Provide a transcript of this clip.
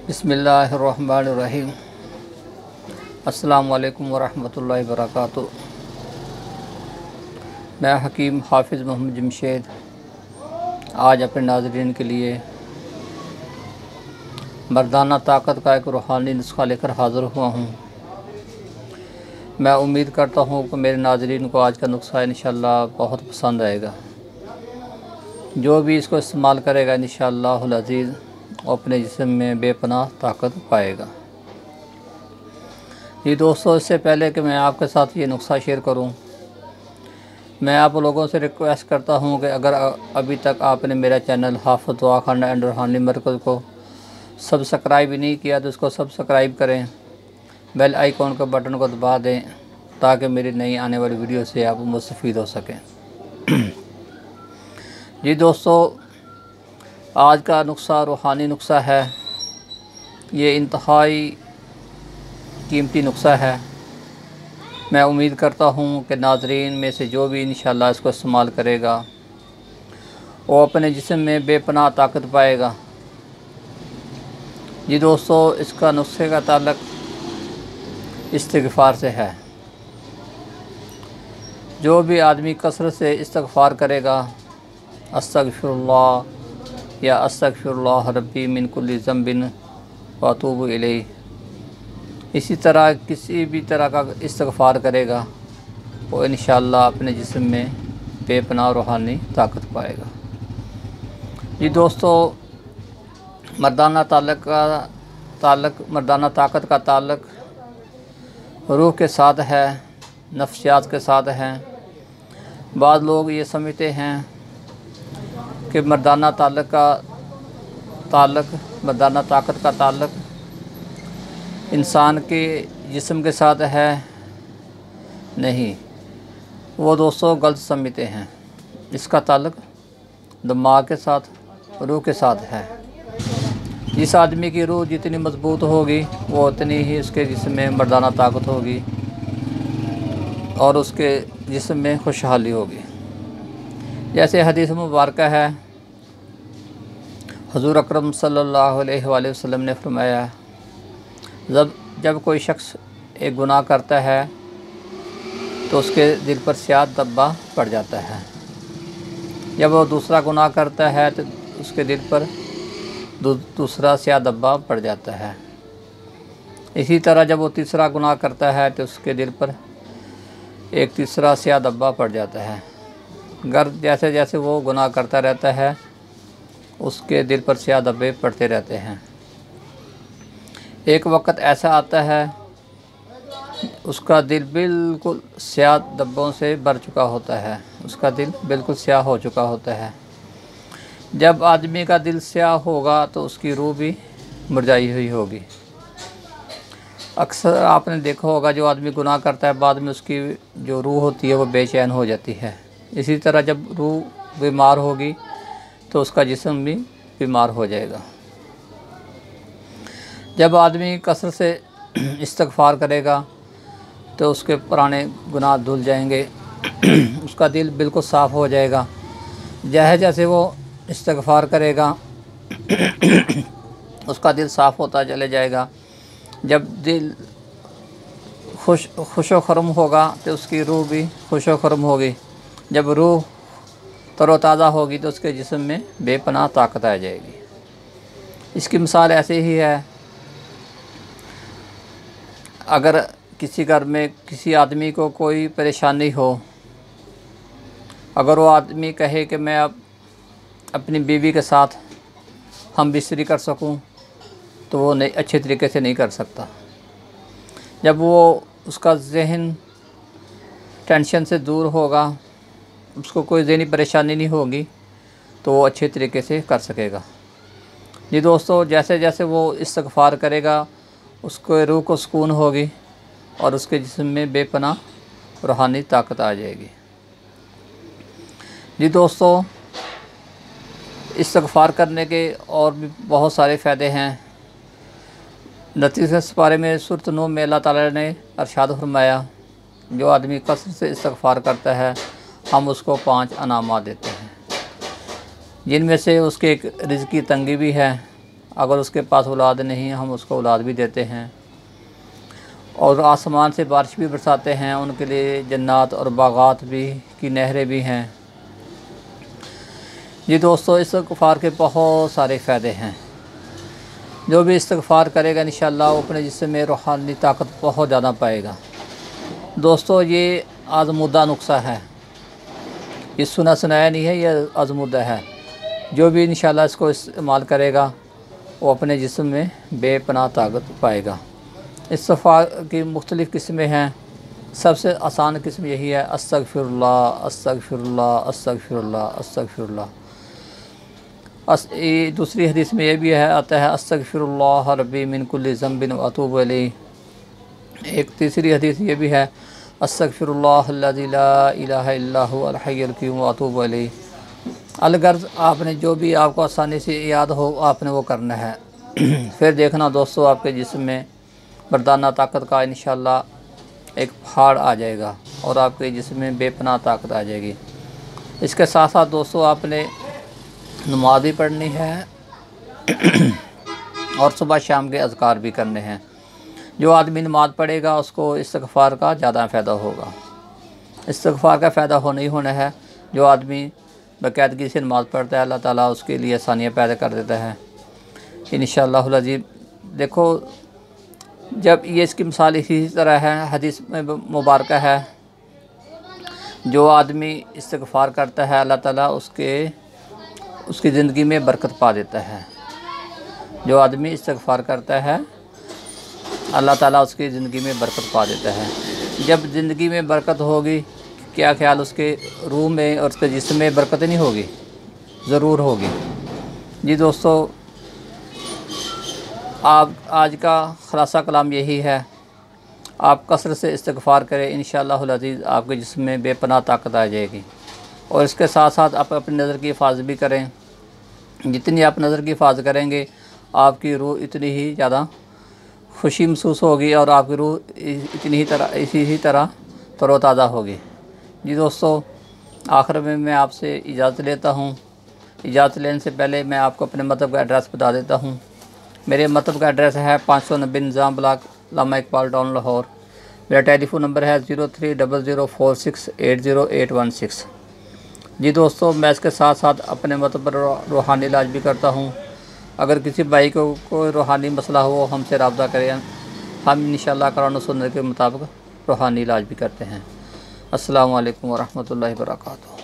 बिस्मिल्लाहिर्रहमानिर्रहीम। अस्सलामु अलैकुम वरहमतुल्लाहि वबरकातुहू। मैं हकीम हाफिज़ मोहम्मद जमशेद आज अपने नाज़रीन के लिए मर्दाना ताकत का एक रूहानी नुस्खा लेकर हाज़िर हुआ हूँ। मैं उम्मीद करता हूँ कि मेरे नाज़रीन को आज का नुस्खा इंशाअल्लाह बहुत पसंद आएगा। जो भी इसको इस्तेमाल करेगा इंशाअल्लाहुल अज़ीज़ अपने जिस्म में बेपनाह ताकत पाएगा। जी दोस्तों, इससे पहले कि मैं आपके साथ ये नुस्खा शेयर करूं, मैं आप लोगों से रिक्वेस्ट करता हूं कि अगर अभी तक आपने मेरा चैनल हाफ़िज़ दवाखाना एंड रूहानी मरकज़ को सब्सक्राइब नहीं किया तो इसको सब्सक्राइब करें, बेल आइकॉन के बटन को दबा दें ताकि मेरी नई आने वाली वीडियो से आप मुस्तफ़ीद हो सकें। जी दोस्तों, आज का नुस्खा रूहानी नुस्खा है। ये इंतहाई कीमती नुस्खा है। मैं उम्मीद करता हूँ कि नाज़रीन में से जो भी इंशाअल्लाह इसको इस्तेमाल करेगा वो अपने जिस्म में बेपनाह ताकत पाएगा। जी दोस्तों, इसका नुस्खे का ताल्लुक़ इस्तिग़फ़ार से है। जो भी आदमी कसरत से इस्तिग़फ़ार करेगा, अस्तग़फ़िरुल्लाह या अस्तग़फ़िरुल्लाह रब्बी मिन कुल्लि ज़ंबिन व अतूबु इलैहि, इसी तरह किसी भी तरह का इस्तिग़फ़ार करेगा वो इंशाअल्लाह अपने जिस्म में बेपनाह रूहानी ताकत पाएगा। जी दोस्तों, मर्दाना ताकत का ताल्लुक़ रूह के साथ है, नफ्सियात के साथ है। बाद लोग ये समझते हैं कि मर्दाना ताकत का ताल्लुक़ इंसान के जिस्म के साथ है। नहीं, वो दोस्तों गलत समझते हैं। इसका ताल्लुक़ दिमाग के साथ, रूह के साथ है। जिस आदमी की रूह जितनी मजबूत होगी वो उतनी ही उसके जिस्म में मर्दाना ताकत होगी और उसके जिस्म में खुशहाली होगी। जैसे हदीस मुबारक है, हुज़ूर अकरम सल्लल्लाहु अलैहि वसल्लम ने फरमाया, जब कोई शख्स एक गुनाह करता है तो उसके दिल पर स्याह धब्बा पड़ जाता है। जब वो दूसरा गुनाह करता है तो उसके दिल पर दूसरा स्याह धब्बा पड़ जाता है। इसी तरह जब वो तीसरा गुनाह करता है तो उसके दिल पर एक तीसरा स्याह धब्बा पड़ जाता है। जैसे जैसे वो गुनाह करता रहता है उसके दिल पर स्याह धब्बे पड़ते रहते हैं। एक वक्त ऐसा आता है उसका दिल बिल्कुल स्याह धब्बों से भर चुका होता है, उसका दिल बिल्कुल स्याह हो चुका होता है। जब आदमी का दिल स्याह होगा तो उसकी रूह भी मुरझाई हुई होगी। अक्सर आपने देखा होगा जो आदमी गुनाह करता है बाद में उसकी जो रूह होती है वो बेचैन हो जाती है। इसी तरह जब रूह बीमार होगी तो उसका जिस्म भी बीमार हो जाएगा। जब आदमी कसरत से इस्तिग़फ़ार करेगा तो उसके पुराने गुनाह धुल जाएंगे, उसका दिल बिल्कुल साफ़ हो जाएगा। जैसे जैसे वो इस्तिग़फ़ार करेगा उसका दिल साफ़ होता चले जाएगा। जब दिल खुश व खुर्म होगा तो उसकी रूह भी खुश व खुर्म होगी। जब रूह तरोताज़ा होगी तो उसके जिस्म में बेपनाह ताकत आ जाएगी। इसकी मिसाल ऐसे ही है, अगर किसी घर में किसी आदमी को कोई परेशानी हो, अगर वो आदमी कहे कि मैं अब अपनी बीवी के साथ हम बिस्तरी कर सकूं, तो वो नहीं, अच्छे तरीके से नहीं कर सकता। जब वो उसका ज़हन टेंशन से दूर होगा, उसको कोई ज़हनी परेशानी नहीं होगी, तो वो अच्छे तरीके से कर सकेगा। जी दोस्तों, जैसे जैसे वो इस्तिग़फ़ार करेगा उसको रूह को सुकून होगी और उसके जिस्म में बेपनाह रूहानी ताकत आ जाएगी। जी दोस्तों, इस्तिग़फ़ार करने के और भी बहुत सारे फ़ायदे हैं। नतीजे इस बारे में सूरत नूह में अल्लाह ताला ने इरशाद फरमाया, जो आदमी कसरत से इस्तिग़फ़ार करता है हम उसको 5 इनामात देते हैं, जिनमें से उसके एक रिज़्क़ की तंगी भी है। अगर उसके पास औलाद नहीं है हम उसको औलाद भी देते हैं। और आसमान से बारिश भी बरसाते हैं, उनके लिए जन्नात और बागात भी की नहरें भी हैं। जी दोस्तों, इस्तिग़फ़ार के बहुत सारे फ़ायदे हैं। जो भी इस्तिग़फ़ार करेगा इंशाअल्लाह वो अपने जिस्म में रूहानी ताकत बहुत ज़्यादा पाएगा। दोस्तों, ये आज़मूदा नुस्ख़ा है, ये सुना सुनाया नहीं है, ये आज़मूदा है। जो भी इंशाअल्लाह इसको इस्तेमाल करेगा वो अपने जिस्म में बेपनाह ताकत पाएगा। इस्तिग़फ़ार की मुख्तलिफ़ किस्में हैं। सबसे आसान किस्म यही है, अस्तग़फ़िरुल्लाह अस्तग़फ़िरुल्लाह अस्तग़फ़िरुल्लाह अस्तग़फ़िरुल्लाह। दूसरी हदीस में ये भी है आता है, अस्तग़फ़िरुल्लाह रब्बी मिन कुल्लि ज़ंबिन व अतूबु इलैह। एक तीसरी हदीस ये भी है, अस्तग़फ़िरुल्लाह अल्लज़ी ला इलाहा इल्ला हुवल हय्युल क़य्यूम व अतूबु इलैह। अलगर्ज़ आपने जो भी आपको आसानी से याद हो आपने वो करना है। फिर देखना दोस्तों, आपके जिस्म में मर्दाना ताकत का इंशाअल्लाह एक पहाड़ आ जाएगा और आपके जिस्म में बेपनाह ताकत आ जाएगी। इसके साथ साथ दोस्तों आपने नमाज़ भी पढ़नी है और सुबह शाम के अज़कार भी करने हैं। जो आदमी नमाज़ पढ़ेगा उसको इस्तिग़फ़ार का ज़्यादा फ़ायदा होगा। इस्तिग़फ़ार का फ़ायदा होना ही होना है। जो आदमी बाकायदगी से नमाज़ पढ़ता है अल्लाह ताला उसके लिए आसानियाँ पैदा कर देता है इंशाअल्लाहुल अज़ीज़। देखो, जब ये इसकी मिसाल इसी तरह है, हदीस में मुबारक है, जो आदमी इस्तिग़फ़ार करता है अल्लाह ताला उसकी ज़िंदगी में बरकत पा देता है। जो आदमी इस्तिग़फ़ार करता है अल्लाह ताला उसकी ज़िंदगी में बरकत पा देता है। जब ज़िंदगी में बरकत होगी, क्या ख्याल उसके रूह में और उसके जिस्म में बरकत नहीं होगी? ज़रूर होगी। जी दोस्तों, आप आज का ख़ुलासा कलाम यही है, आप कसरत से इस्तिग़फ़ार करें, इंशाअल्लाहुल अज़ीज़ आपके जिस्म में बेपनाह ताकत आ जाएगी। और इसके साथ साथ आप अपनी नज़र की हिफाज़त भी करें। जितनी आप नज़र की हिफाज़त करेंगे आपकी रूह इतनी ही ज़्यादा खुशी महसूस होगी और आपकी रूह इसी ही तरह तरोताज़ा होगी। जी दोस्तों, आखिर में मैं आपसे इजाज़त लेता हूँ। इजाज़त लेने से पहले मैं आपको अपने मकतब का एड्रेस बता देता हूँ। मेरे मकतब का एड्रेस है 590 निज़ाम ब्लॉक, लामा इकबाल टाउन, लाहौर। मेरा टेलीफ़ोन नंबर है 030046808116। जी दोस्तों, मैं इसके साथ साथ अपने मतलब पर रूहानी इलाज भी करता हूँ। अगर किसी भाई को कोई रूहानी मसला हो हमसे रब्ता करें, हम इंशाअल्लाह कुरान और सुन्नत के मुताबिक रूहानी इलाज भी करते हैं। अस्सलामु अलैकुम व रहमतुल्लाहि व बरकातुहू।